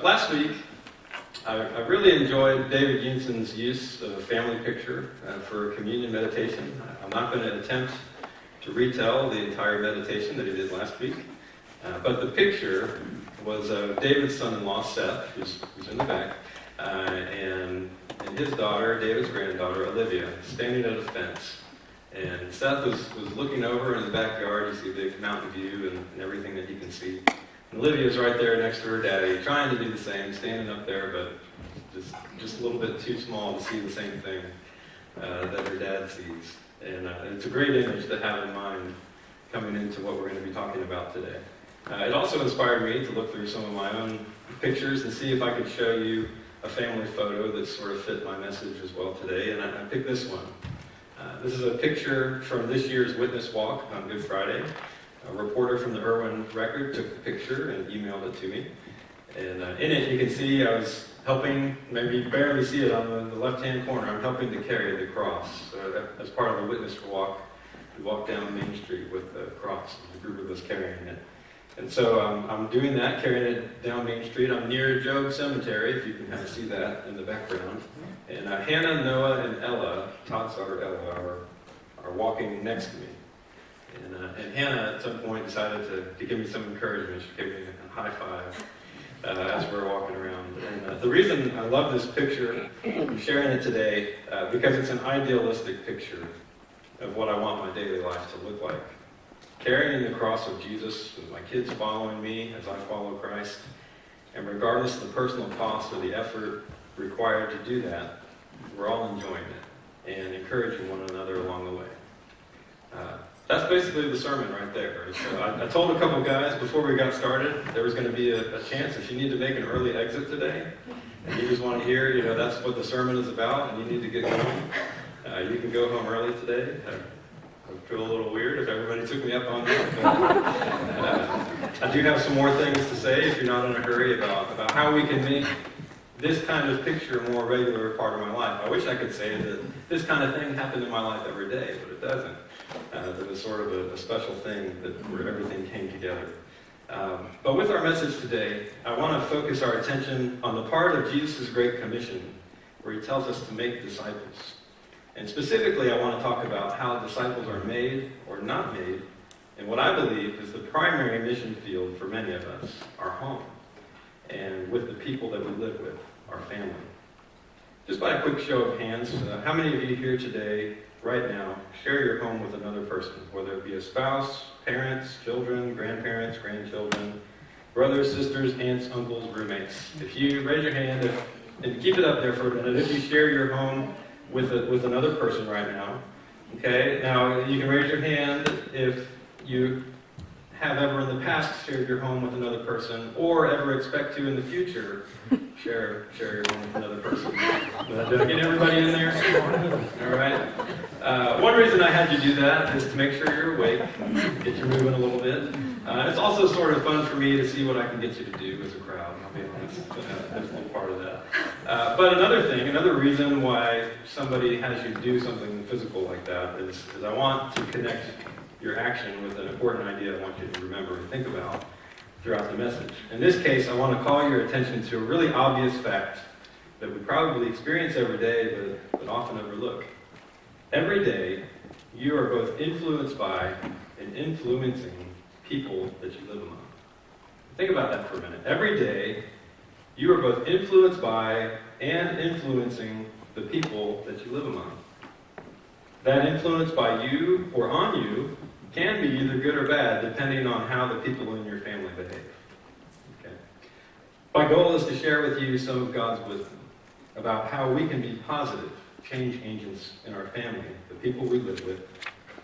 last week, I really enjoyed David Yunson's use of a family picture for a communion meditation. I'm not going to attempt to retell the entire meditation that he did last week, but the picture was of David's son-in-law, Seth, who's in the back, and his daughter, David's granddaughter, Olivia, standing at a fence. And Seth was looking over in the backyard. You see the big mountain view and everything that he can see. And Olivia's right there next to her daddy, trying to do the same, standing up there, but just a little bit too small to see the same thing that her dad sees. And it's a great image to have in mind coming into what we're going to be talking about today. It also inspired me to look through some of my own pictures and see if I could show you a family photo that sort of fit my message as well today. And I picked this one. This is a picture from this year's Witness Walk on Good Friday. A reporter from the Erwin Record took the picture and emailed it to me. And in it, you can see I was helping, maybe you barely see it on the left-hand corner, I'm helping to carry the cross. As part of the Witness Walk, we walked down Main Street with the cross, a group of us carrying it. And so I'm doing that, carrying it down Main Street. I'm near Job Cemetery, if you can kind of see that in the background. And Hannah, Noah, and Ella, Todd's daughter Ella, are walking next to me. And Hannah, at some point, decided to give me some encouragement. She gave me a high five as we were walking around. And the reason I love this picture, I'm sharing it today, because it's an idealistic picture of what I want my daily life to look like. Carrying the cross of Jesus, with my kids following me as I follow Christ, and regardless of the personal cost or the effort required to do that, we're all enjoying it and encouraging one another along the way. That's basically the sermon right there. So I told a couple guys before we got started there was going to be a chance if you need to make an early exit today, and you just want to hear, that's what the sermon is about, and you need to get going. You can go home early today. I would feel a little weird if everybody took me up on that. But, I do have some more things to say if you're not in a hurry about how we can make this kind of picture a more regular part of my life. I wish I could say that this kind of thing happened in my life every day, but it doesn't. It was sort of a special thing where everything came together. But with our message today, I want to focus our attention on the part of Jesus' Great Commission, where he tells us to make disciples. And specifically, I want to talk about how disciples are made or not made, and what I believe is the primary mission field for many of us, our home, and with the people that we live with, our family. Just by a quick show of hands, how many of you here today, right now, share your home with another person, whether it be a spouse, parents, children, grandparents, grandchildren, brothers, sisters, aunts, uncles, roommates? If you raise your hand, and keep it up there for a minute, if you share your home with another person right now, okay? Now, you can raise your hand if you have ever in the past shared your home with another person, or ever expect to in the future share your home with another person. Did I get everybody in there? All right. One reason I had you do that is to make sure you're awake, get you moving a little bit. It's also sort of fun for me to see what I can get you to do as a crowd. I'll be honest. That's one part of that. But another reason why somebody has you do something physical like that is I want to connect your action with an important idea I want you to remember and think about throughout the message. In this case, I want to call your attention to a really obvious fact that we probably experience every day, but often overlook. Every day, you are both influenced by and influencing people that you live among. Think about that for a minute. Every day, you are both influenced by and influencing the people that you live among. That influence by you or on you can be either good or bad, depending on how the people in your family behave. Okay? My goal is to share with you some of God's wisdom about how we can be positive change agents in our family, the people we live with,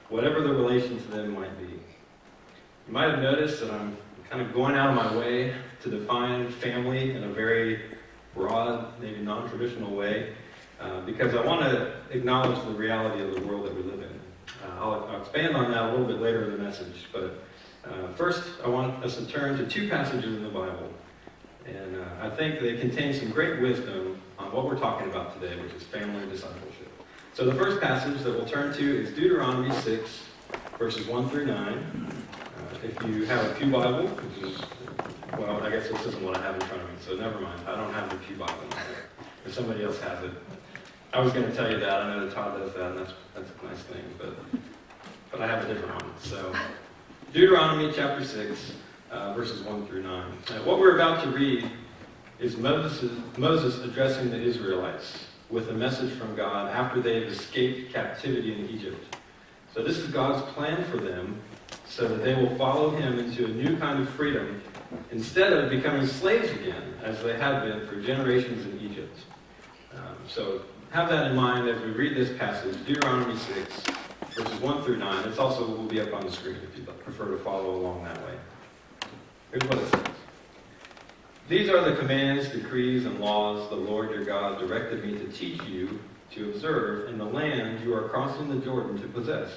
whatever the relation to them might be. You might have noticed that I'm kind of going out of my way to define family in a very broad, maybe non-traditional way, because I want to acknowledge the reality of the world that we live in. I'll expand on that a little bit later in the message, but first I want us to turn to two passages in the Bible, and I think they contain some great wisdom on what we're talking about today, which is family discipleship. So the first passage that we'll turn to is Deuteronomy 6, verses 1 through 9. If you have a Pew Bible, which is Well, I guess this isn't what I have in front of me, so never mind. I don't have the Pew Bible. If somebody else has it. I was going to tell you that. I know that Todd does that, and that's a nice thing, but I have a different one. So, Deuteronomy chapter 6, verses 1 through 9. What we're about to read is Moses addressing the Israelites with a message from God after they have escaped captivity in Egypt. So this is God's plan for them, so that they will follow him into a new kind of freedom instead of becoming slaves again, as they have been for generations in Egypt. So have that in mind as we read this passage, Deuteronomy 6, verses 1 through 9. It's also will be up on the screen if you prefer to follow along that way. Here's what it says. These are the commands, decrees, and laws the Lord your God directed me to teach you to observe in the land you are crossing the Jordan to possess,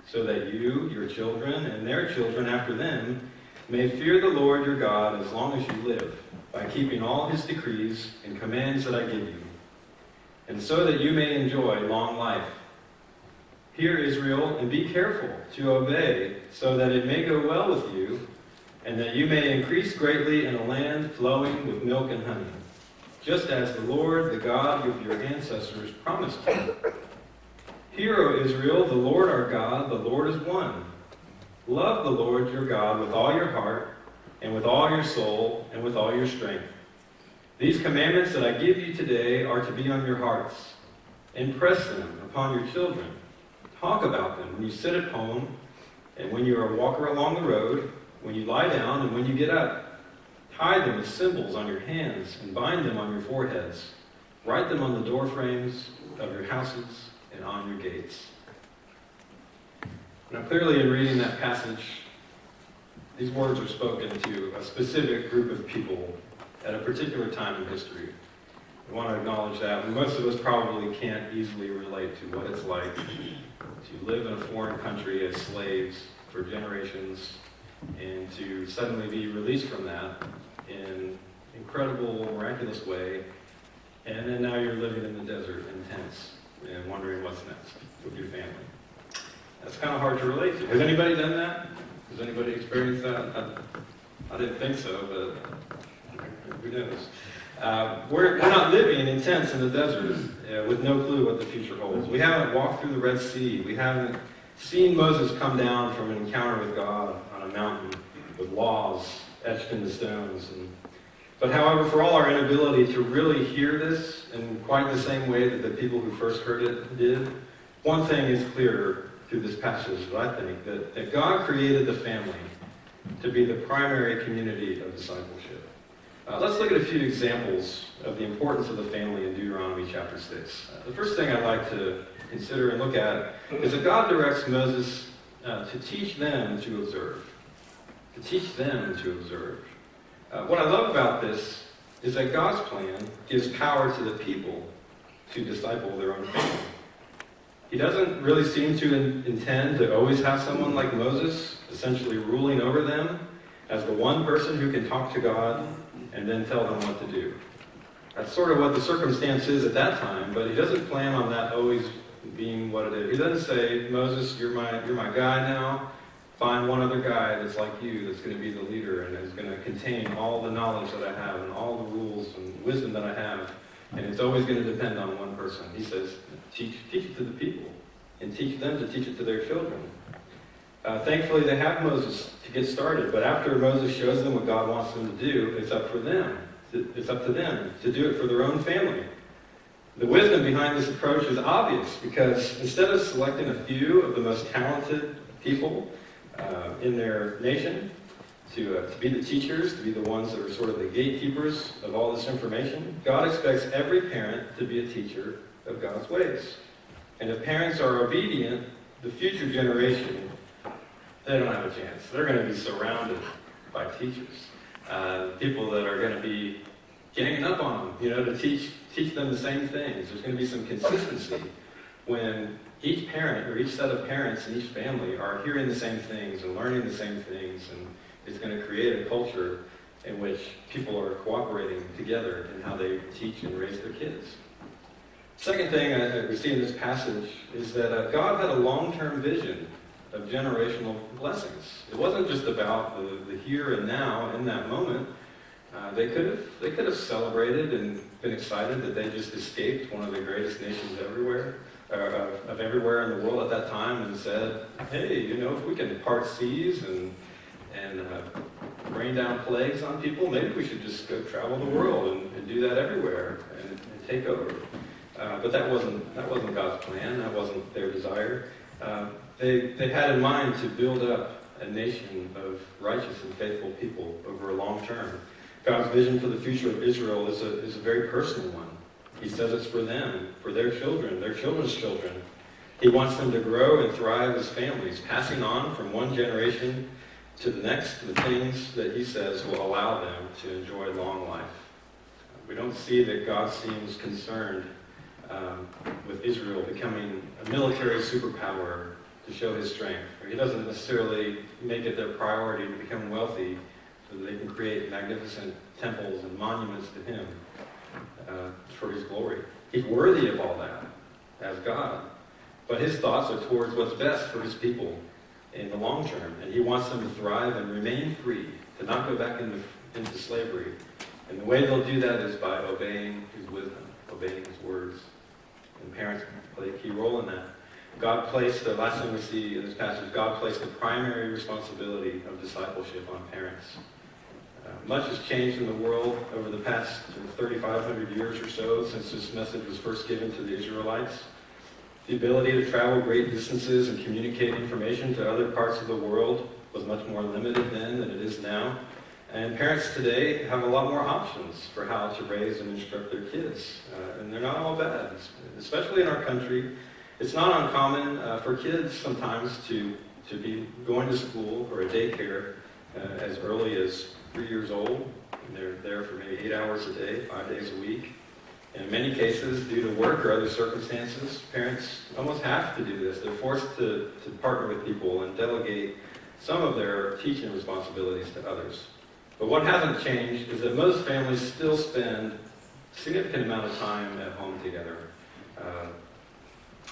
so that you, your children, and their children after them may fear the Lord your God as long as you live, by keeping all his decrees and commands that I give you, and so that you may enjoy long life. Hear, Israel, and be careful to obey, so that it may go well with you, and that you may increase greatly in a land flowing with milk and honey, just as the Lord, the God of your ancestors, promised you. Hear, O Israel, the Lord our God, the Lord is one. Love the Lord your God with all your heart, and with all your soul, and with all your strength. These commandments that I give you today are to be on your hearts. Impress them upon your children. Talk about them when you sit at home, and when you are a walker along the road, when you lie down, and when you get up. Tie them as symbols on your hands, and bind them on your foreheads. Write them on the doorframes of your houses and on your gates. Now, clearly in reading that passage, these words are spoken to a specific group of people at a particular time in history. I want to acknowledge that. Most of us probably can't easily relate to what it's like to live in a foreign country as slaves for generations and to suddenly be released from that in an incredible, miraculous way, and then now you're living in the desert in tents and wondering what's next with your family. That's kind of hard to relate to. Has anybody done that? Has anybody experienced that? I didn't think so, but who knows? We're not living in tents in the desert with no clue what the future holds. We haven't walked through the Red Sea. We haven't seen Moses come down from an encounter with God on a mountain with laws etched in the stones. But however, for all our inability to really hear this in quite the same way that the people who first heard it did, one thing is clear through this passage, I think, that God created the family to be the primary community of discipleship. Let's look at a few examples of the importance of the family in Deuteronomy chapter 6. The first thing I'd like to consider and look at is that God directs Moses to teach them to observe. To teach them to observe. What I love about this is that God's plan gives power to the people to disciple their own family. He doesn't really seem to intend to always have someone like Moses essentially ruling over them as the one person who can talk to God and then tell them what to do. That's sort of what the circumstance is at that time, but he doesn't plan on that always being what it is. He doesn't say, Moses, you're my guy now. Find one other guy that's like you, that's going to be the leader and is going to contain all the knowledge that I have and all the rules and wisdom that I have, and it's always going to depend on one person. He says, teach it to the people, and teach them to teach it to their children. Thankfully, they have Moses to get started, but after Moses shows them what God wants them to do, it's up for them. It's up to them to do it for their own family. The wisdom behind this approach is obvious, because instead of selecting a few of the most talented people in their nation to be the teachers, to be the ones that are sort of the gatekeepers of all this information, God expects every parent to be a teacher of God's ways. And if parents are obedient, the future generation, they don't have a chance. They're going to be surrounded by teachers. People that are going to be ganging up on them, to teach them the same things. There's going to be some consistency when each parent or each set of parents in each family are hearing the same things and learning the same things, and it's going to create a culture in which people are cooperating together in how they teach and raise their kids. Second thing we see in this passage is that God had a long-term vision of generational blessings. It wasn't just about the here and now in that moment. They could have celebrated and been excited that they just escaped one of the greatest nations everywhere, of everywhere in the world at that time, and said, hey, if we can part seas and rain down plagues on people, maybe we should just go travel the world and do that everywhere and take over. But that wasn't God's plan. That wasn't their desire. They had in mind to build up a nation of righteous and faithful people over a long term. God's vision for the future of Israel is a very personal one. He says it's for them, for their children, their children's children. He wants them to grow and thrive as families, passing on from one generation to the next the things that he says will allow them to enjoy long life. We don't see that God seems concerned with Israel becoming a military superpower to show his strength. Or he doesn't necessarily make it their priority to become wealthy so that they can create magnificent temples and monuments to him for his glory. He's worthy of all that as God. But his thoughts are towards what's best for his people in the long term. And he wants them to thrive and remain free, to not go back into slavery. And the way they'll do that is by obeying his wisdom, obeying his words. And parents play a key role in that. God placed, the last thing we see in this passage, God placed the primary responsibility of discipleship on parents. Much has changed in the world over the past 3,500 years or so since this message was first given to the Israelites. The ability to travel great distances and communicate information to other parts of the world was much more limited then than it is now. And parents today have a lot more options for how to raise and instruct their kids. And they're not all bad, especially in our country. It's not uncommon for kids sometimes to be going to school or a daycare as early as 3 years old. And they're there for maybe 8 hours a day, 5 days a week. And in many cases, due to work or other circumstances, parents almost have to do this. They're forced to partner with people and delegate some of their teaching responsibilities to others. But what hasn't changed is that most families still spend a significant amount of time at home together.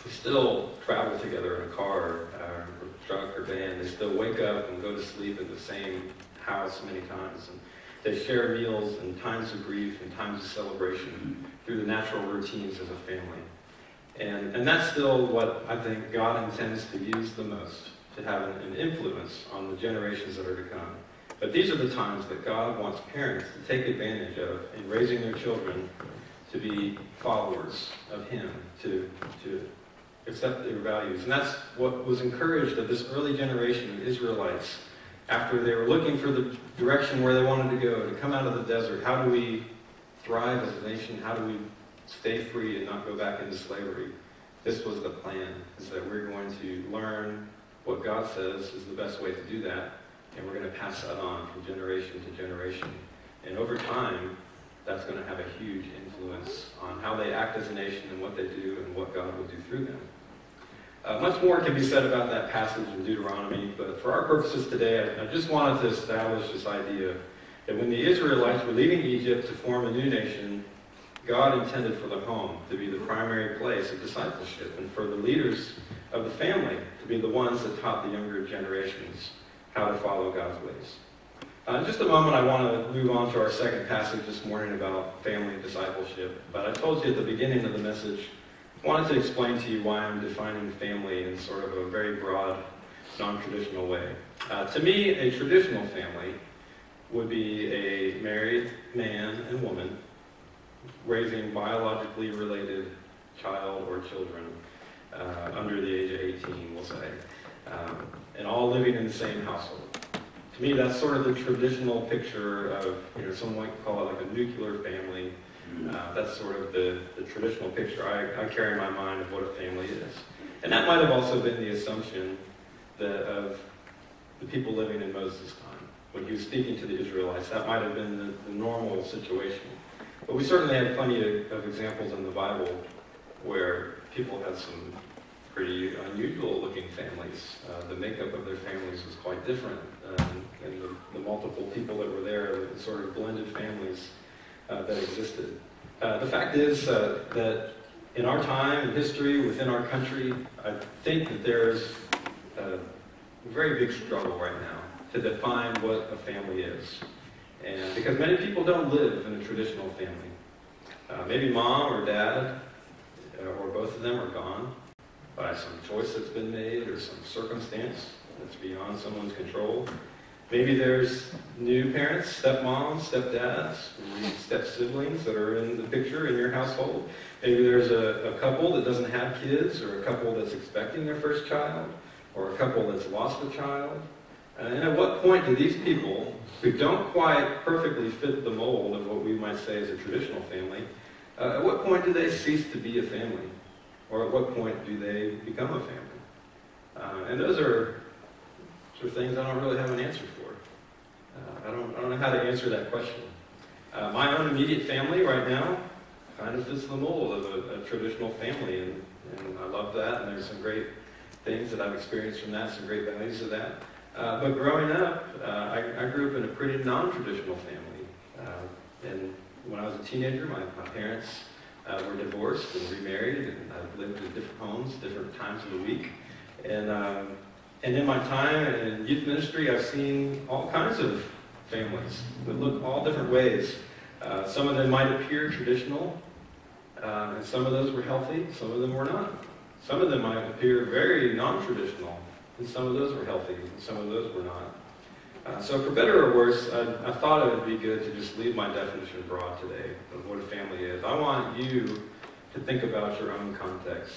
They still travel together in a car, or truck, or van. They still wake up and go to sleep in the same house many times. And they share meals and times of grief and times of celebration through the natural routines of a family. And that's still what I think God intends to use the most, to have an influence on the generations that are to come. But these are the times that God wants parents to take advantage of in raising their children to be followers of him, to accept their values. And that's what was encouraged of this early generation of Israelites after they were looking for the direction where they wanted to go, to come out of the desert. How do we thrive as a nation? How do we stay free and not go back into slavery? This was the plan, is that we're going to learn what God says is the best way to do that, and we're going to pass that on from generation to generation. And over time, that's going to have a huge influence on how they act as a nation and what they do and what God will do through them. Much more can be said about that passage in Deuteronomy, but for our purposes today, I just wanted to establish this idea that when the Israelites were leaving Egypt to form a new nation, God intended for the home to be the primary place of discipleship and for the leaders of the family to be the ones that taught the younger generations how to follow God's ways. In just a moment, I want to move on to our second passage this morning about family discipleship. But I told you at the beginning of the message, I wanted to explain to you why I'm defining family in sort of a very broad, non-traditional way. To me, a traditional family would be a married man and woman raising biologically related child or children under the age of 18, we'll say, and all living in the same household. To me, that's sort of the traditional picture of, some might call it like a nuclear family. That's sort of the traditional picture I carry in my mind of what a family is. And that might have also been the assumption of the people living in Moses' time. When he was speaking to the Israelites, that might have been the normal situation. But we certainly have plenty of examples in the Bible where people had some pretty unusual-looking families. The makeup of their families was quite different. And the multiple people that were there, the sort of blended families that existed. The fact is that in our time and history, within our country, I think that there is very big struggle right now to define what a family is. And because many people don't live in a traditional family. Maybe mom or dad, or both of them are gone by some choice that's been made or some circumstance that's beyond someone's control. Maybe there's new parents, stepmoms, stepdads, step-siblings that are in the picture in your household. Maybe there's a couple that doesn't have kids, or a couple that's expecting their first child, or a couple that's lost a child. And at what point do these people, who don't quite perfectly fit the mold of what we might say is a traditional family, at what point do they cease to be a family? Or at what point do they become a family? And those are sort of things I don't really have an answer for. I don't know how to answer that question. My own immediate family right now kind of fits the mold of a traditional family, and I love that, and there's some great things that I've experienced from that, some great values of that. But growing up, I grew up in a pretty non-traditional family. And when I was a teenager, my parents were divorced and remarried, and I've lived in different homes, different times of the week. And in my time in youth ministry, I've seen all kinds of families that look all different ways. Some of them might appear traditional, and some of those were healthy, some of them were not. Some of them might appear very non-traditional, and some of those were healthy, and some of those were not. So for better or worse, I thought it would be good to just leave my definition broad today of what a family is. I want you to think about your own context.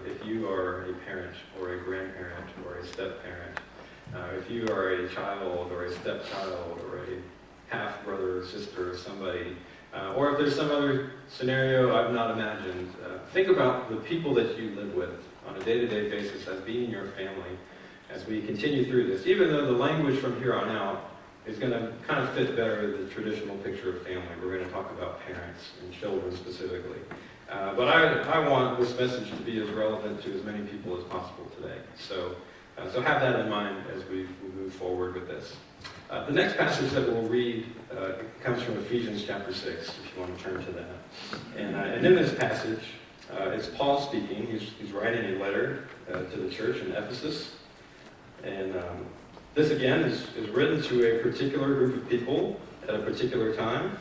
If you are a parent or a grandparent or a step-parent, if you are a child or a stepchild or a half-brother or sister or somebody, or if there's some other scenario I've not imagined, think about the people that you live with on a day-to-day basis as being your family as we continue through this. Even though the language from here on out is going to kind of fit better the traditional picture of family. We're going to talk about parents and children specifically. But I want this message to be as relevant to as many people as possible today. So have that in mind as we move forward with this. The next passage that we'll read comes from Ephesians chapter 6, if you want to turn to that. And in this passage, it's Paul speaking. He's writing a letter to the church in Ephesus. And this, again, is written to a particular group of people at a particular time.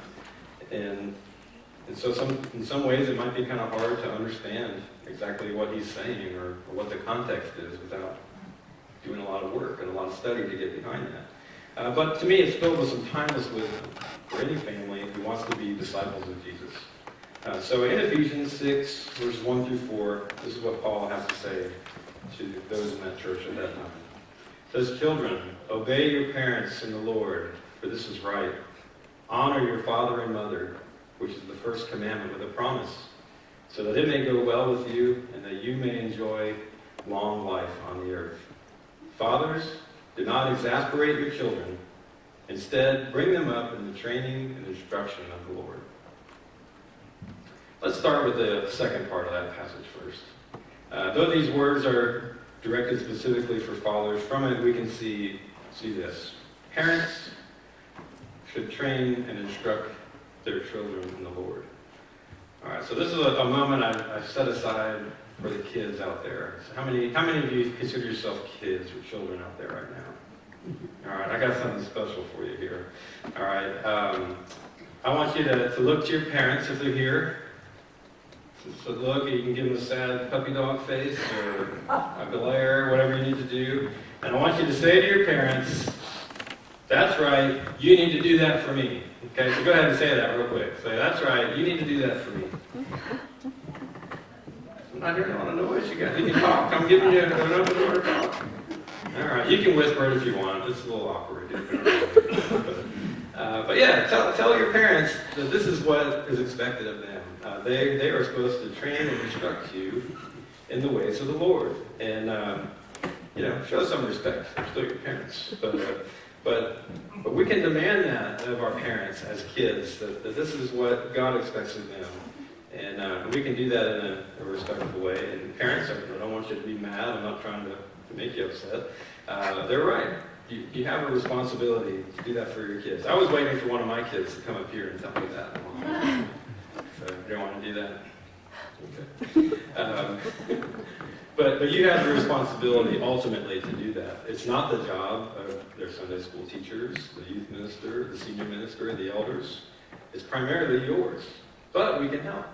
And so in some ways it might be kind of hard to understand exactly what he's saying or what the context is without doing a lot of work and a lot of study to get behind that. But to me, it's filled with some timeless wisdom for any family who wants to be disciples of Jesus. So in Ephesians 6, verses 1 through 4, this is what Paul has to say to those in that church at that time. It says, "Children, obey your parents in the Lord, for this is right. Honor your father and mother, which is the first commandment with a promise, so that it may go well with you and that you may enjoy long life on the earth. Fathers, do not exasperate your children. Instead, bring them up in the training and instruction of the Lord." Let's start with the second part of that passage first. Though these words are directed specifically for fathers, from it we can see this. Parents should train and instruct their children in the Lord. All right, so this is a moment I've set aside for the kids out there. So how many of you consider yourself kids or children out there right now? All right, I got something special for you here. All right, I want you to look to your parents if they're here. So look, you can give them a sad puppy dog face or a glare, whatever you need to do. And I want you to say to your parents, "That's right, you need to do that for me." Okay, so go ahead and say that real quick. Say, "That's right, you need to do that for me." I'm not hearing a lot of noise. You can talk. I'm giving you an open door to talk. All right, you can whisper it if you want. It's a little awkward. But yeah, tell your parents that this is what is expected of them. They are supposed to train and instruct you in the ways of the Lord. And, show some respect. They're still your parents. But we can demand that of our parents as kids, that this is what God expects of them. And we can do that in a respectful way. And parents, I don't want you to be mad. I'm not trying to make you upset. They're right. You have a responsibility to do that for your kids. I was waiting for one of my kids to come up here and tell me that. So you don't want to do that? Okay. But you have the responsibility ultimately to do that. It's not the job of their Sunday school teachers, the youth minister, the senior minister, the elders. It's primarily yours. But we can help.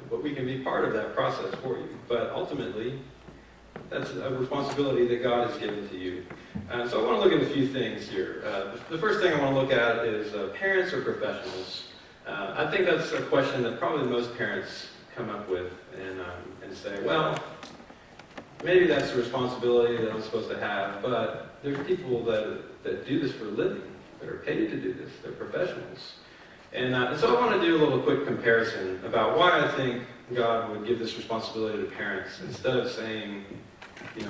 But we can be part of that process for you. But ultimately, that's a responsibility that God has given to you. So I want to look at a few things here. The first thing I want to look at is parents or professionals. I think that's a question that probably most parents come up with and say, well, maybe that's a responsibility that I'm supposed to have, but there's people that do this for a living, that are paid to do this. They're professionals. And so I want to do a little quick comparison about why I think God would give this responsibility to parents instead of saying,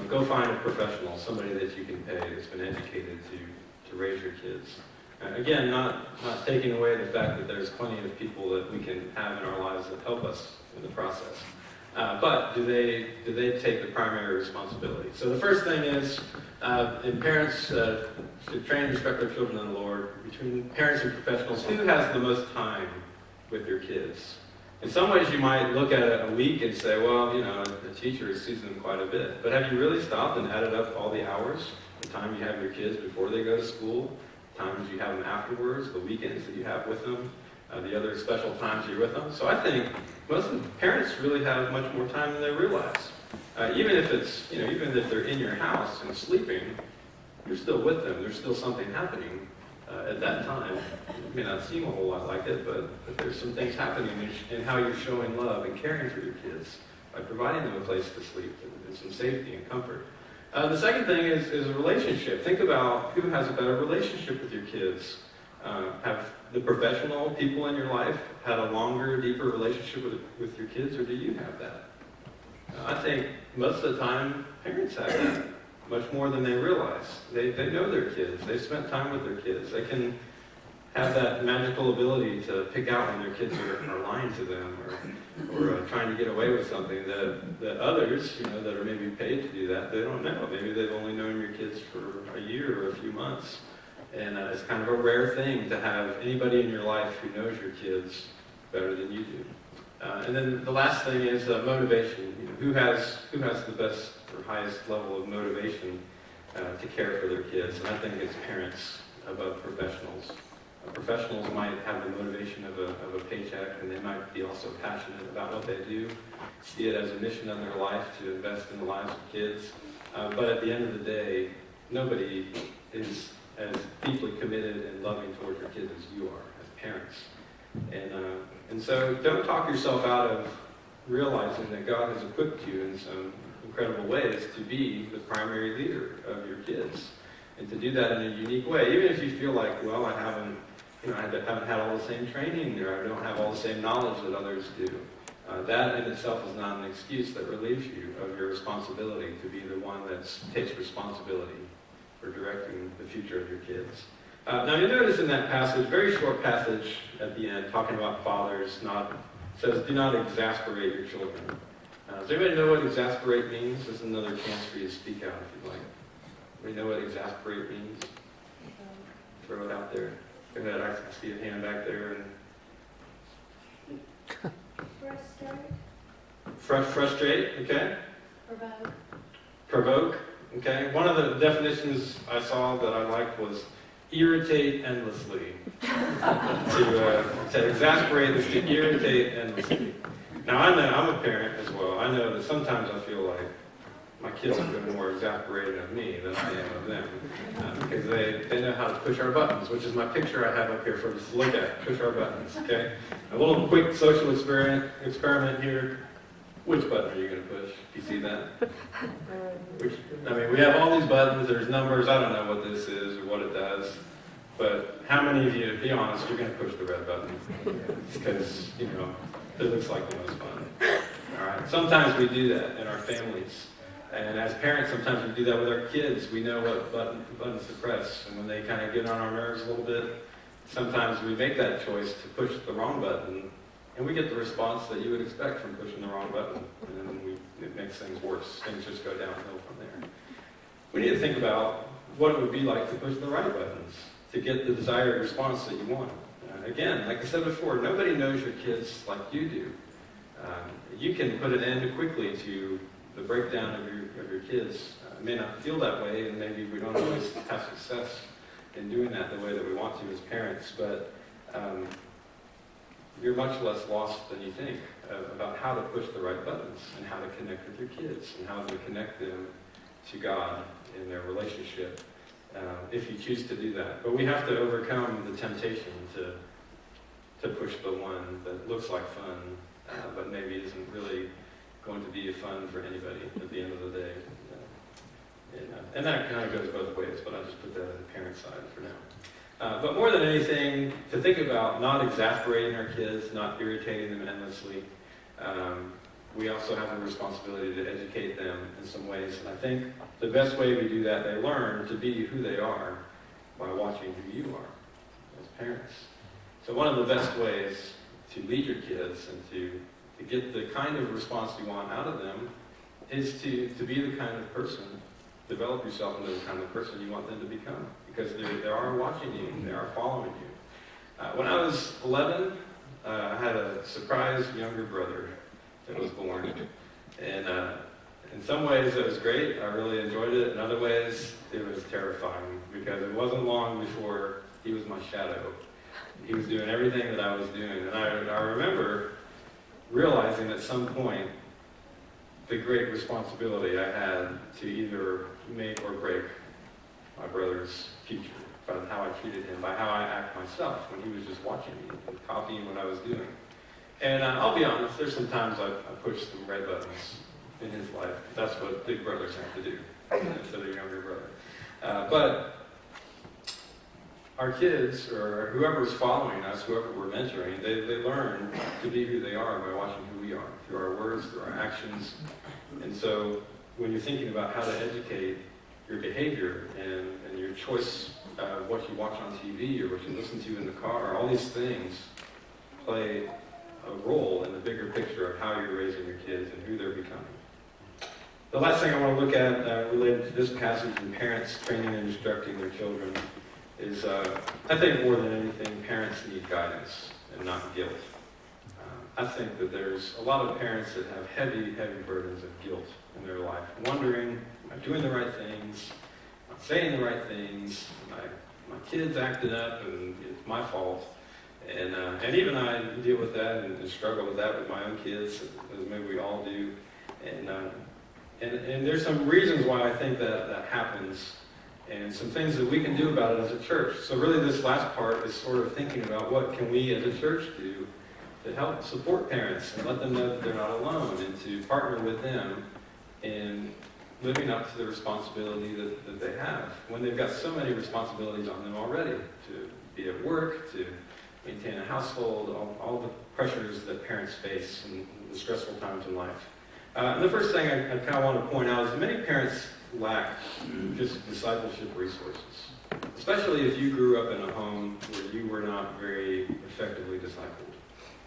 go find a professional, somebody that you can pay that's been educated to raise your kids. Again, not taking away the fact that there's plenty of people that we can have in our lives that help us in the process. But do they take the primary responsibility? So the first thing is, in parents should train and instruct their children in the Lord. Between parents and professionals, who has the most time with your kids? In some ways, you might look at a week and say, well, the teacher sees them quite a bit. But have you really stopped and added up all the hours, the time you have your kids before they go to school, the times you have them afterwards, the weekends that you have with them, the other special times you're with them? So I think most of the parents really have much more time than they realize. Even if it's, even if they're in your house and sleeping, you're still with them. There's still something happening at that time. It may not seem a whole lot like it, but there's some things happening in how you're showing love and caring for your kids by providing them a place to sleep and some safety and comfort. The second thing is a relationship. Think about who has a better relationship with your kids. Have the professional people in your life had a longer, deeper relationship with your kids, or do you have that? I think most of the time, parents have that, much more than they realize. They know their kids. They've spent time with their kids. They can have that magical ability to pick out when their kids are lying to them or trying to get away with something that others, that are maybe paid to do that, they don't know. Maybe they've only known your kids for a year or a few months. And it's kind of a rare thing to have anybody in your life who knows your kids better than you do. And then the last thing is motivation. Who has the best or highest level of motivation to care for their kids? And I think it's parents above professionals. Professionals might have the motivation of a paycheck, and they might be also passionate about what they do, see it as a mission of their life to invest in the lives of kids. But at the end of the day, nobody is as deeply committed and loving towards your kids as you are as parents. And so don't talk yourself out of realizing that God has equipped you in some incredible ways to be the primary leader of your kids and to do that in a unique way. Even if you feel like, well, I haven't had all the same training, or I don't have all the same knowledge that others do. That in itself is not an excuse that relieves you of your responsibility to be the one that takes responsibility for directing the future of your kids. Now you notice in that passage, very short passage at the end, talking about fathers, says, do not exasperate your children. Does anybody know what exasperate means? This is another chance for you to speak out if you'd like. Anybody know what exasperate means? Throw it out there. Go ahead, I can see a hand back there. Frustrate, okay? Provoke, okay? One of the definitions I saw that I liked was irritate endlessly. To exasperate is to irritate endlessly. Now I know, I'm a parent as well. I know that sometimes I feel like my kids are a bit more exasperated of me than I am of them. Because they know how to push our buttons, which is my picture I have up here for us to look at. Push our buttons, okay? A little quick social experiment here. Which button are you going to push? Do you see that? We have all these buttons. There's numbers. I don't know what this is or what it does. But how many of you, be honest, you're going to push the red button? Because, it looks like the most fun. All right. Sometimes we do that in our families. And as parents, sometimes we do that with our kids. We know what buttons to press. And when they kind of get on our nerves a little bit, sometimes we make that choice to push the wrong button. And we get the response that you would expect from pushing the wrong button. And then it makes things worse. Things just go downhill from there. We need to think about what it would be like to push the right buttons to get the desired response that you want. Again, like I said before, nobody knows your kids like you do. You can put an end quickly to the breakdown of your kids. It may not feel that way, and maybe we don't always have success in doing that the way that we want to as parents, but you're much less lost than you think about how to push the right buttons and how to connect with your kids and how to connect them to God in their relationship, if you choose to do that. But we have to overcome the temptation to push the one that looks like fun, but maybe isn't really going to be fun for anybody at the end of the day. And that kind of goes both ways, but I'll just put that on the parent side for now. But more than anything, to think about not exasperating our kids, not irritating them endlessly. We also have a responsibility to educate them in some ways. And I think the best way we do that, they learn to be who they are by watching who you are as parents. So one of the best ways to lead your kids and to get the kind of response you want out of them is to be the kind of person, develop yourself into the kind of person you want them to become. Because they are watching you, they are following you. When I was 11, I had a surprise younger brother that was born. And in some ways it was great, I really enjoyed it. In other ways it was terrifying because it wasn't long before he was my shadow. He was doing everything that I was doing. And I remember realizing at some point the great responsibility I had to either make or break my brother's future by how I treated him, by how I act myself when he was just watching me and copying what I was doing. And I'll be honest, there's some times I pushed some red buttons in his life. That's what big brothers have to do instead of younger brother. But our kids, or whoever's following us, whoever we're mentoring, they learn to be who they are by watching who we are, through our words, through our actions. And so when you're thinking about how to educate your behavior and your choice of what you watch on TV or what you listen to in the car, all these things play a role in the bigger picture of how you're raising your kids and who they're becoming. The last thing I want to look at related to this passage in parents training and instructing their children is, I think more than anything, parents need guidance and not guilt. I think that there's a lot of parents that have heavy, heavy burdens of guilt in their life, wondering, am I doing the right things? Am I saying the right things? My kid's acting up and it's my fault. And even I deal with that and struggle with that with my own kids, as maybe we all do. And there's some reasons why I think that happens, and some things that we can do about it as a church. So really this last part is sort of thinking about what can we as a church do to help support parents and let them know that they're not alone, and to partner with them in living up to the responsibility that they have when they've got so many responsibilities on them already, to be at work, to maintain a household, all the pressures that parents face in the stressful times in life. And the first thing I kind of want to point out is that many parents lack just discipleship resources, especially if you grew up in a home where you were not very effectively discipled.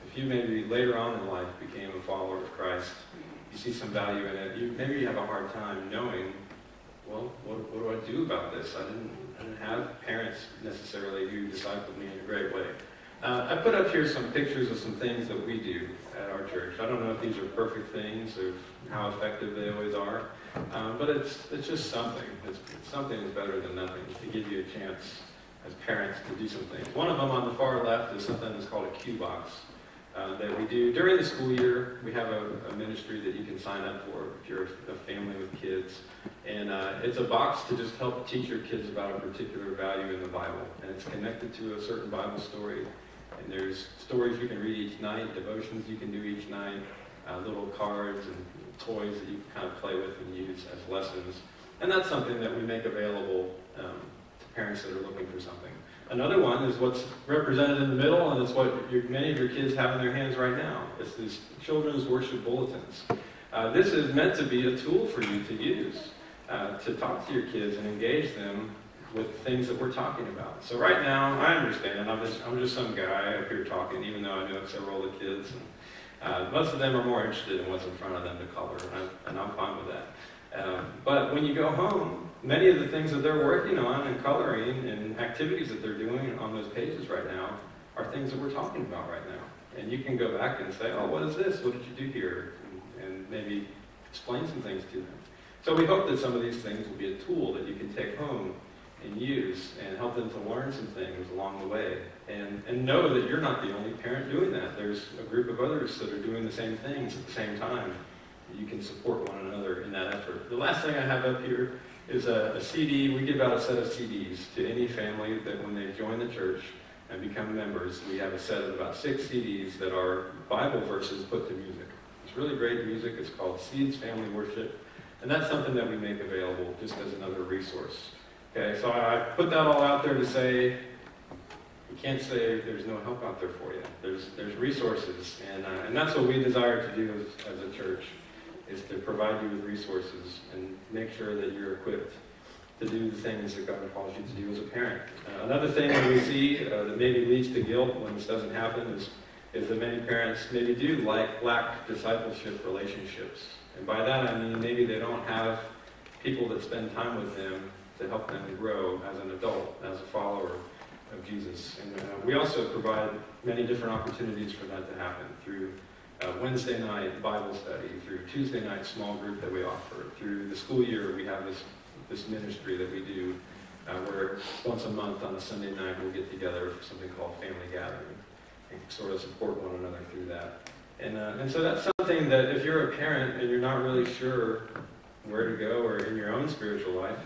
If you maybe later on in life became a follower of Christ, you see some value in it, maybe you have a hard time knowing, well, what do I do about this? I didn't have parents necessarily who discipled me in a great way. I put up here some pictures of some things that we do at our church. I don't know if these are perfect things or how effective they always are, but it's just something. It's something that's better than nothing, to give you a chance as parents to do some things. One of them on the far left is something that's called a Q box that we do during the school year. We have a ministry that you can sign up for if you're a family with kids. And it's a box to just help teach your kids about a particular value in the Bible. And it's connected to a certain Bible story. And there's stories you can read each night, devotions you can do each night, little cards and toys that you can kind of play with and use as lessons. And that's something that we make available to parents that are looking for something. Another one is what's represented in the middle, and it's what many of your kids have in their hands right now. It's these children's worship bulletins. This is meant to be a tool for you to use to talk to your kids and engage them with things that we're talking about. So right now, I understand, I'm just some guy up here talking, even though I know several of the kids. And, most of them are more interested in what's in front of them to color, and I'm fine with that. But when you go home, many of the things that they're working on and coloring and activities that they're doing on those pages right now are things that we're talking about right now. And you can go back and say, oh, what is this? What did you do here? And maybe explain some things to them. So we hope that some of these things will be a tool that you can take home and use and help them to learn some things along the way. And know that you're not the only parent doing that. There's a group of others that are doing the same things at the same time. You can support one another in that effort. The last thing I have up here is a CD. We give out a set of CDs to any family that when they join the church and become members, we have a set of about 6 CDs that are Bible verses put to music. It's really great music. It's called Seeds Family Worship. And that's something that we make available just as another resource. Okay, so I put that all out there to say, you can't say there's no help out there for you. There's resources, and that's what we desire to do as a church, is to provide you with resources and make sure that you're equipped to do the things that God calls you to do as a parent. Another thing that we see that maybe leads to guilt when this doesn't happen is that many parents maybe do lack discipleship relationships. And by that I mean maybe they don't have people that spend time with them to help them grow as an adult, as a follower of Jesus. And we also provide many different opportunities for that to happen through Wednesday night Bible study, through Tuesday night small group that we offer, through the school year we have this ministry that we do where once a month on a Sunday night we'll get together for something called Family Gathering and sort of support one another through that. And so that's something that if you're a parent and you're not really sure where to go or in your own spiritual life,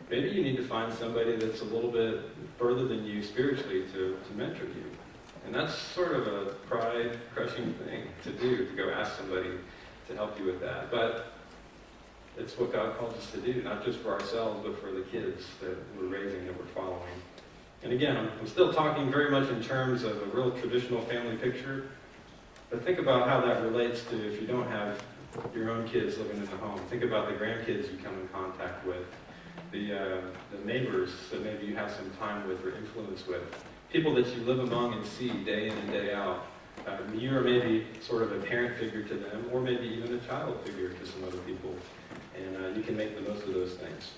maybe you need to find somebody that's a little bit further than you spiritually to mentor you. And that's sort of a pride-crushing thing to do, to go ask somebody to help you with that. But it's what God calls us to do, not just for ourselves, but for the kids that we're raising, that we're following. And again, I'm still talking very much in terms of a real traditional family picture, but think about how that relates to if you don't have your own kids living in the home. Think about the grandkids you come in contact with, the neighbors that maybe you have some time with or influence with, people that you live among and see day in and day out. You are maybe sort of a parent figure to them, or maybe even a child figure to some other people, and you can make the most of those things.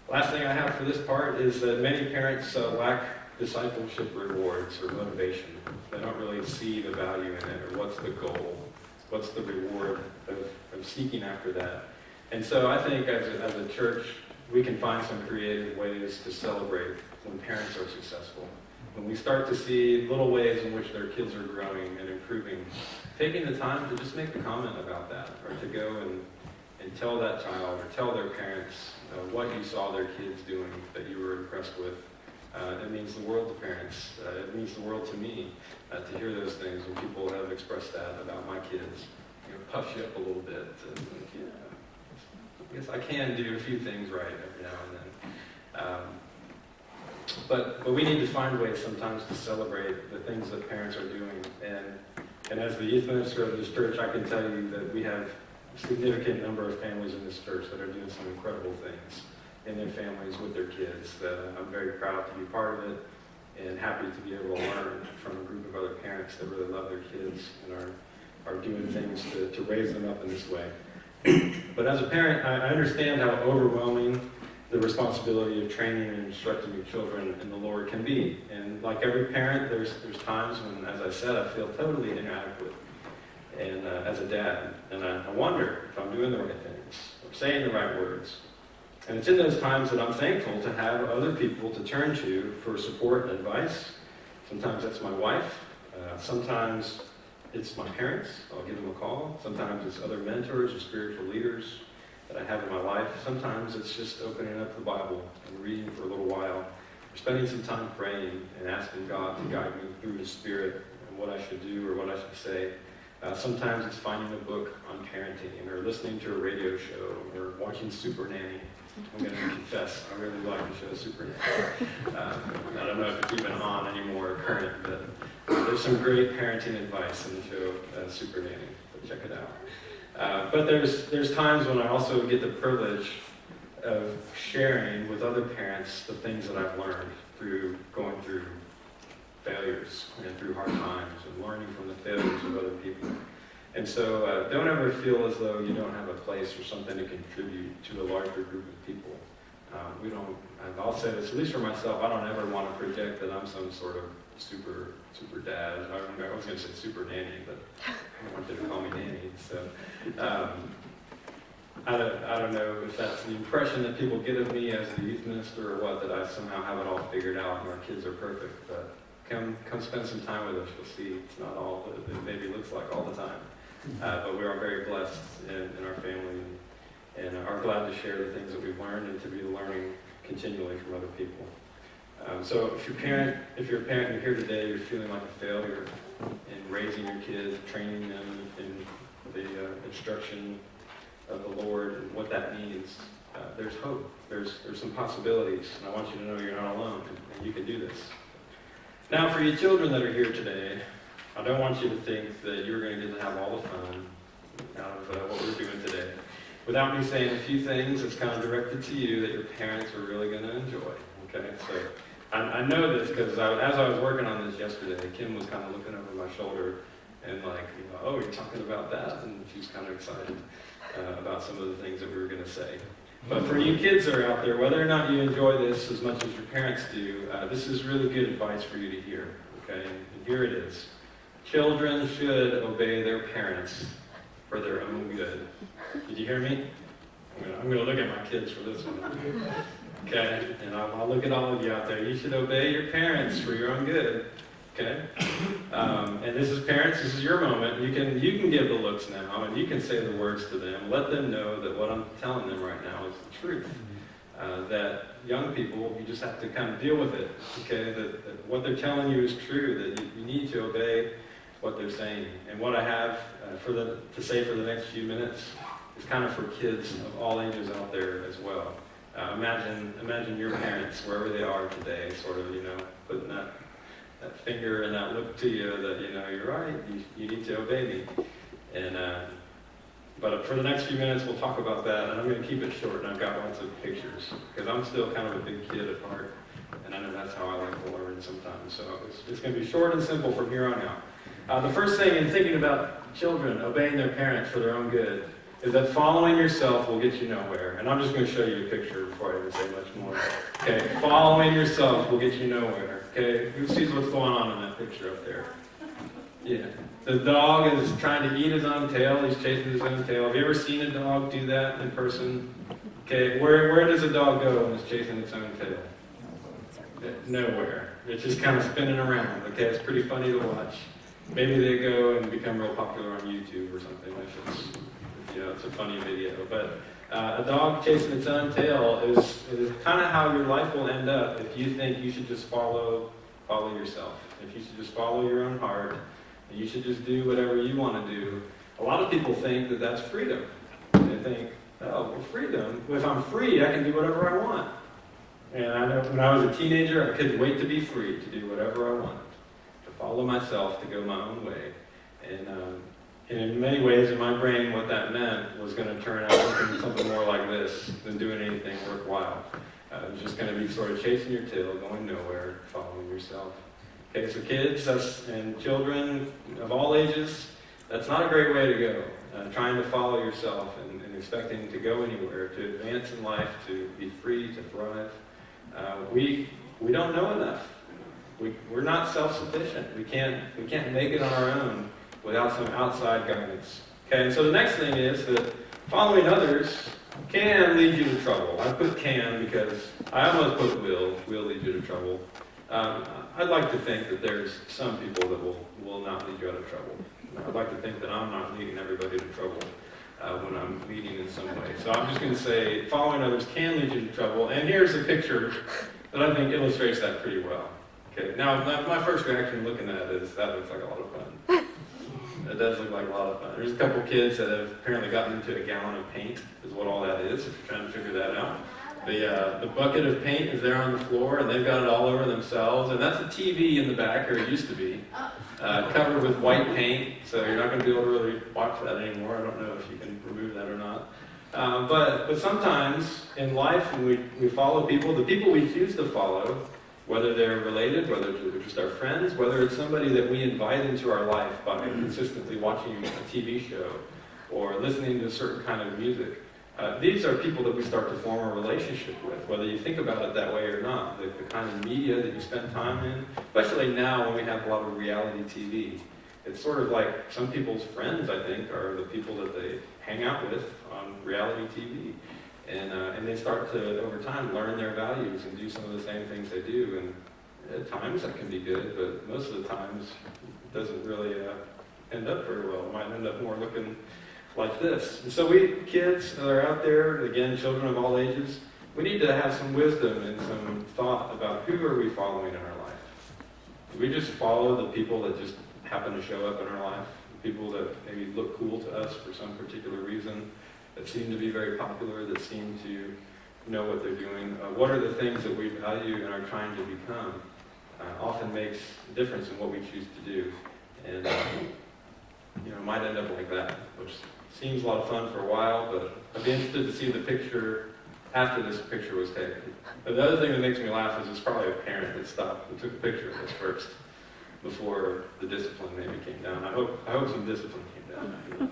Last thing I have for this part is that many parents lack discipleship rewards or motivation. They don't really see the value in it, or what's the goal, what's the reward of seeking after that. And so I think as a church, we can find some creative ways to celebrate when parents are successful. When we start to see little ways in which their kids are growing and improving, taking the time to just make a comment about that, or to go and tell that child or tell their parents what you saw their kids doing that you were impressed with. It means the world to parents. It means the world to me to hear those things when people have expressed that about my kids. Puffs you up a little bit. And, I guess I can do a few things right every now and then. But we need to find ways sometimes to celebrate the things that parents are doing. And as the youth minister of this church, I can tell you that we have a significant number of families in this church that are doing some incredible things in their families with their kids. I'm very proud to be part of it and happy to be able to learn from a group of other parents that really love their kids and are doing things to raise them up in this way. But as a parent, I understand how overwhelming the responsibility of training and instructing your children in the Lord can be. And like every parent, there's times when, as I said, I feel totally inadequate and as a dad. And I wonder if I'm doing the right things or saying the right words. And it's in those times that I'm thankful to have other people to turn to for support and advice. Sometimes that's my wife. Sometimes it's my parents. I'll give them a call. Sometimes it's other mentors or spiritual leaders that I have in my life. Sometimes it's just opening up the Bible and reading for a little while, or spending some time praying and asking God to guide me through His Spirit and what I should do or what I should say. Sometimes it's finding a book on parenting or listening to a radio show or watching Super Nanny. I'm going to confess, I really like the show Super Nanny. I don't know if it's even on anymore, current, but there's some great parenting advice in the show Super Nanny, so check it out. But there's times when I also get the privilege of sharing with other parents the things that I've learned through going through failures and through hard times and learning from the failures of other people. And so don't ever feel as though you don't have a place or something to contribute to a larger group of people. I'll say this, at least for myself, I don't ever want to project that I'm some sort of super dad. I was going to say super nanny, but I don't want you to call me nanny. So I don't know if that's the impression that people get of me as a youth minister or what, that I somehow have it all figured out and our kids are perfect. But come spend some time with us. You'll see it's not all that it maybe looks like all the time. But we are very blessed in our family and are glad to share the things that we've learned and to be learning continually from other people. So if you're a parent and you're here today, you're feeling like a failure in raising your kids, training them in the instruction of the Lord and what that means, there's hope. There's some possibilities, and I want you to know you're not alone, and you can do this. Now, for you children that are here today, I don't want you to think that you're going to get to have all the fun out of what we're doing today without me saying a few things that's kind of directed to you that your parents are really going to enjoy. Okay, so I know this because as I was working on this yesterday, Kim was kind of looking over my shoulder and like, oh, you're talking about that? And she's kind of excited about some of the things that we were going to say. But for you kids that are out there, whether or not you enjoy this as much as your parents do, this is really good advice for you to hear. Okay, and here it is. Children should obey their parents for their own good. Did you hear me? I'm going to look at my kids for this one. Okay, and I'll look at all of you out there. You should obey your parents for your own good. Okay, and this is parents. This is your moment. You can give the looks now, and you can say the words to them. Let them know that what I'm telling them right now is the truth. That young people, you just have to kind of deal with it. Okay, that what they're telling you is true. That you need to obey what they're saying. And what I have to say for the next few minutes is kind of for kids of all ages out there as well. Imagine your parents, wherever they are today, sort of, putting that finger and that look to you that, you're right, you need to obey me. And but for the next few minutes, we'll talk about that, and I'm going to keep it short, and I've got lots of pictures, because I'm still kind of a big kid at heart, and I know that's how I like to learn sometimes. So it's going to be short and simple from here on out. The first thing in thinking about children obeying their parents for their own good is that following yourself will get you nowhere. And I'm just going to show you a picture before I even say much more. Okay, following yourself will get you nowhere. Okay, who sees what's going on in that picture up there? Yeah, the dog is trying to eat his own tail. He's chasing his own tail. Have you ever seen a dog do that in person? Okay, where does a dog go when it's chasing its own tail? Nowhere. It's just kind of spinning around. Okay, it's pretty funny to watch. Maybe they go and become real popular on YouTube or something if it's a funny video. But a dog chasing its own tail is kind of how your life will end up if you think you should just follow yourself. If you should just follow your own heart, and you should just do whatever you want to do. A lot of people think that that's freedom. They think, oh, well, freedom. Well, if I'm free, I can do whatever I want. And I know when I was a teenager, I couldn't wait to be free, to do whatever I wanted, to follow myself, to go my own way. And in many ways, in my brain, what that meant was going to turn out looking something more like this than doing anything worthwhile. It was just going to be sort of chasing your tail, going nowhere, following yourself. Okay, so kids and children of all ages, that's not a great way to go. Trying to follow yourself and expecting to go anywhere, to advance in life, to be free, to thrive. We don't know enough. We're not self-sufficient. We can't make it on our own without some outside guidance. Okay, and so the next thing is that following others can lead you to trouble. I put can because I almost put will lead you to trouble. I'd like to think that there's some people that will not lead you out of trouble. I'd like to think that I'm not leading everybody to trouble when I'm leading in some way. So I'm just going to say following others can lead you to trouble. And here's a picture that I think illustrates that pretty well. Okay, now my first reaction looking at it is that looks like a lot of fun. It does look like a lot of fun. There's a couple kids that have apparently gotten into a gallon of paint, is what all that is, if you're trying to figure that out. The bucket of paint is there on the floor, and they've got it all over themselves. And that's a TV in the back, or it used to be, covered with white paint. So you're not going to be able to really watch that anymore. I don't know if you can remove that or not. But sometimes in life, when we follow people, the people we choose to follow, whether they're related, whether they're just our friends, whether it's somebody that we invite into our life by consistently watching a TV show or listening to a certain kind of music. These are people that we start to form a relationship with, whether you think about it that way or not. The kind of media that you spend time in, especially now when we have a lot of reality TV. It's sort of like some people's friends, I think, are the people that they hang out with on reality TV. And they start to, over time, learn their values and do some of the same things they do. And at times that can be good, but most of the times it doesn't really end up very well. It might end up more looking like this. And so we, kids that are out there, again, children of all ages, we need to have some wisdom and some thought about who are we following in our life. Do we just follow the people that just happen to show up in our life? People that maybe look cool to us for some particular reason, that seem to be very popular, that seem to know what they're doing. What are the things that we value and are trying to become often makes a difference in what we choose to do. And it might end up like that, which seems a lot of fun for a while, but I'd be interested to see the picture after this picture was taken. But the other thing that makes me laugh is it's probably a parent that stopped and took a picture of this first before the discipline maybe came down. I hope some discipline came down.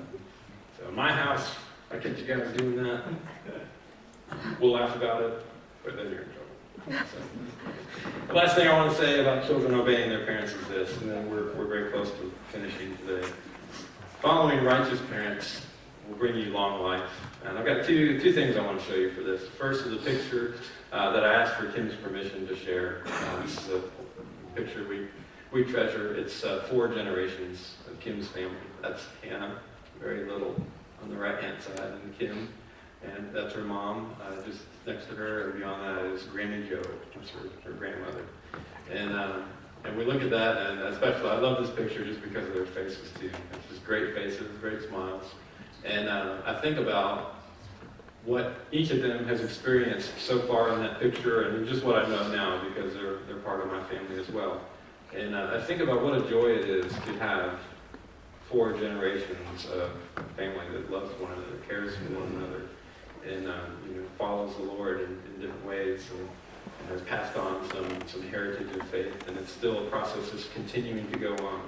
So in my house, I catch you guys doing that, we'll laugh about it, but then you're in trouble. So, the last thing I want to say about children obeying their parents is this, and then we're very close to finishing today. Following righteous parents will bring you long life. And I've got two things I want to show you for this. First is a picture that I asked for Kim's permission to share. This is a picture we treasure. It's 4 generations of Kim's family. That's Hannah, very little, on the right-hand side, and Kim, and that's her mom. Just next to her, and beyond that is Granny Jo, that's her grandmother. And we look at that, and especially, I love this picture just because of their faces too. It's just great faces, great smiles. And I think about what each of them has experienced so far in that picture, and just what I know now because they're part of my family as well. And I think about what a joy it is to have 4 generations of family that loves one another, cares for one another, and follows the Lord in different ways, and has passed on some heritage of faith, and it's still a process that's continuing to go on.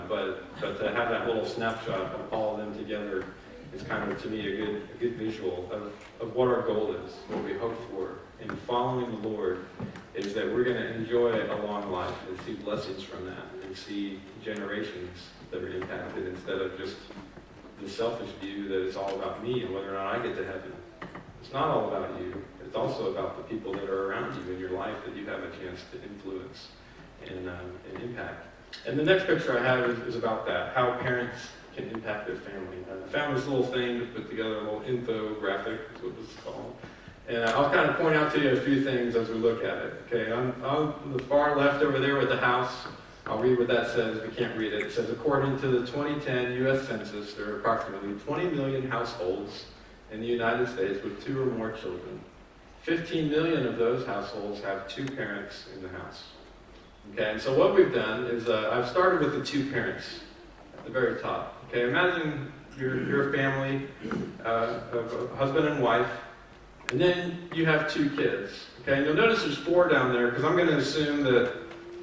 But to have that little snapshot of all of them together is kind of, to me, a good visual of what our goal is, what we hope for in following the Lord, is that we're going to enjoy a long life and see blessings from that, and see generations that are impacted instead of just the selfish view that it's all about me and whether or not I get to heaven. It's not all about you. It's also about the people that are around you in your life that you have a chance to influence and impact. And the next picture I have is about that, how parents can impact their family. I found this little thing to put together, a little infographic, is what this is called. And I'll kind of point out to you a few things as we look at it. Okay, on the far left over there with the house, I'll read what that says. We can't read it. It says, according to the 2010 U.S. Census, there are approximately 20 million households in the United States with 2 or more children. 15 million of those households have 2 parents in the house. Okay, and so what we've done is I've started with the 2 parents at the very top. Okay, imagine your family of a husband and wife, and then you have 2 kids. Okay, and you'll notice there's 4 down there because I'm going to assume that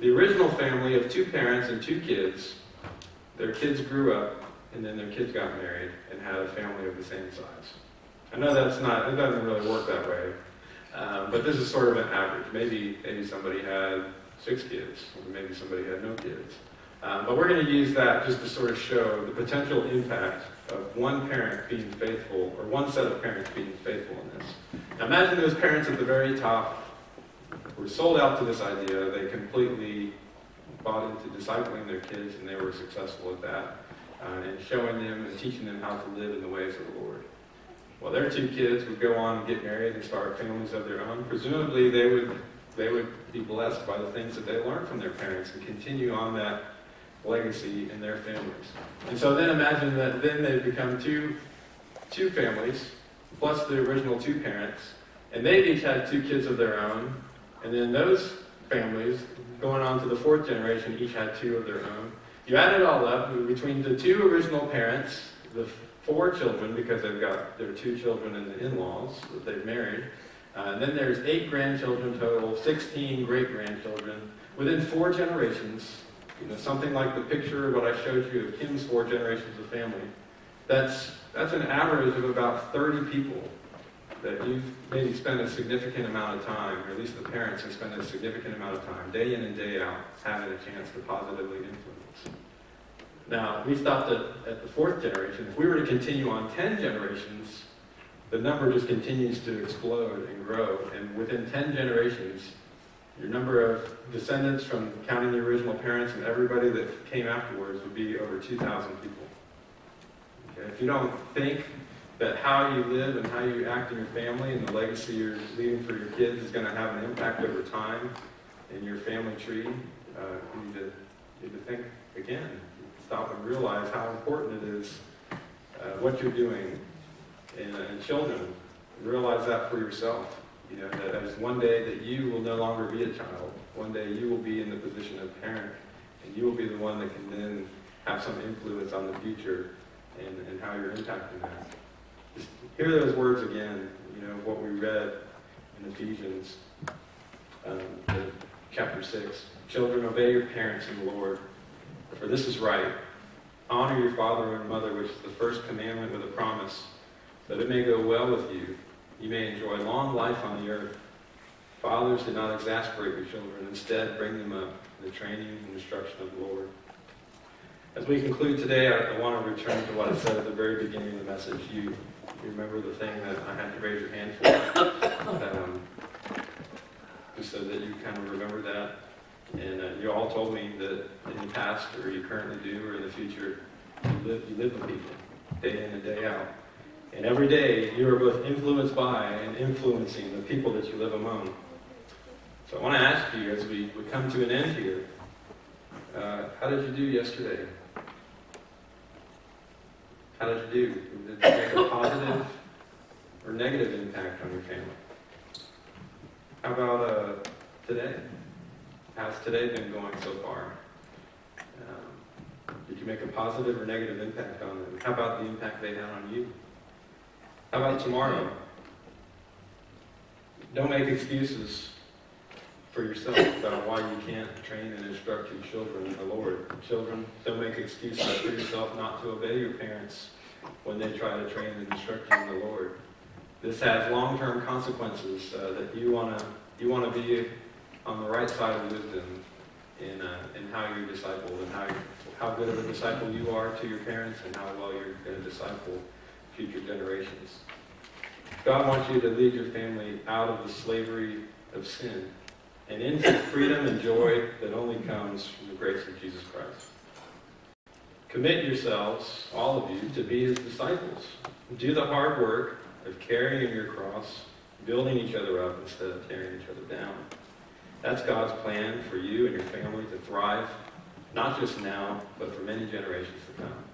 the original family of 2 parents and 2 kids, their kids grew up, and then their kids got married and had a family of the same size. I know it doesn't really work that way, but this is sort of an average. Maybe somebody had 6 kids, or maybe somebody had no kids. But we're going to use that just to sort of show the potential impact of one parent being faithful, or one set of parents being faithful in this. Now imagine those parents at the very top were sold out to this idea. They completely bought into discipling their kids, and they were successful at that, and showing them and teaching them how to live in the ways of the Lord. Well, their 2 kids would go on and get married and start families of their own. Presumably, they would be blessed by the things that they learned from their parents and continue on that legacy in their families. And so then imagine that then they become two families, plus the original 2 parents, and they each had 2 kids of their own, and then those families, going on to the 4th generation, each had 2 of their own. You add it all up, between the 2 original parents, the 4 children, because they've got their 2 children and the in-laws that they've married, and then there's 8 grandchildren total, 16 great-grandchildren. Within 4 generations, something like the picture, what I showed you of Kim's 4 generations of family, that's an average of about 30 people that you've maybe spent a significant amount of time, or at least the parents have spent a significant amount of time, day in and day out, having a chance to positively influence. Now, we stopped at the 4th generation. If we were to continue on 10 generations, the number just continues to explode and grow. And within 10 generations, your number of descendants from counting the original parents and everybody that came afterwards would be over 2,000 people. Okay? If you don't think that how you live and how you act in your family and the legacy you're leaving for your kids is going to have an impact over time in your family tree, you need to think again. Stop and realize how important it is what you're doing. And children, realize that for yourself. You know, that as one day that you will no longer be a child. One day you will be in the position of parent, and you will be the one that can then have some influence on the future and how you're impacting that. Just hear those words again, you know, what we read in Ephesians chapter 6. Children, obey your parents in the Lord, for this is right. Honor your father and mother, which is the first commandment with a promise, that it may go well with you. You may enjoy long life on the earth. Fathers, do not exasperate your children. Instead, bring them up in the training and instruction of the Lord. As we conclude today, I want to return to what I said at the very beginning of the message. You remember the thing that I had to raise your hand for? Just so that you kind of remember that. And you all told me that in the past, or you currently do, or in the future, you live with people, day in and day out. And every day, you are both influenced by and influencing the people that you live among. So I want to ask you, as we come to an end here, how did you do yesterday? How did you do? Did you make a positive or negative impact on your family? How about today? How's today been going so far? Did you make a positive or negative impact on them? How about the impact they had on you? How about tomorrow? Don't make excuses for yourself about why you can't train and instruct your children in the Lord. Children, don't make excuses for yourself not to obey your parents when they try to train and instruct you in the Lord. This has long-term consequences that you want to be on the right side of wisdom in how you're discipled and how good of a disciple you are to your parents and how well you're going to disciple future generations. God wants you to lead your family out of the slavery of sin and into freedom and joy that only comes from the grace of Jesus Christ. Commit yourselves, all of you, to be his disciples. Do the hard work of carrying your cross, building each other up instead of tearing each other down. That's God's plan for you and your family to thrive, not just now, but for many generations to come.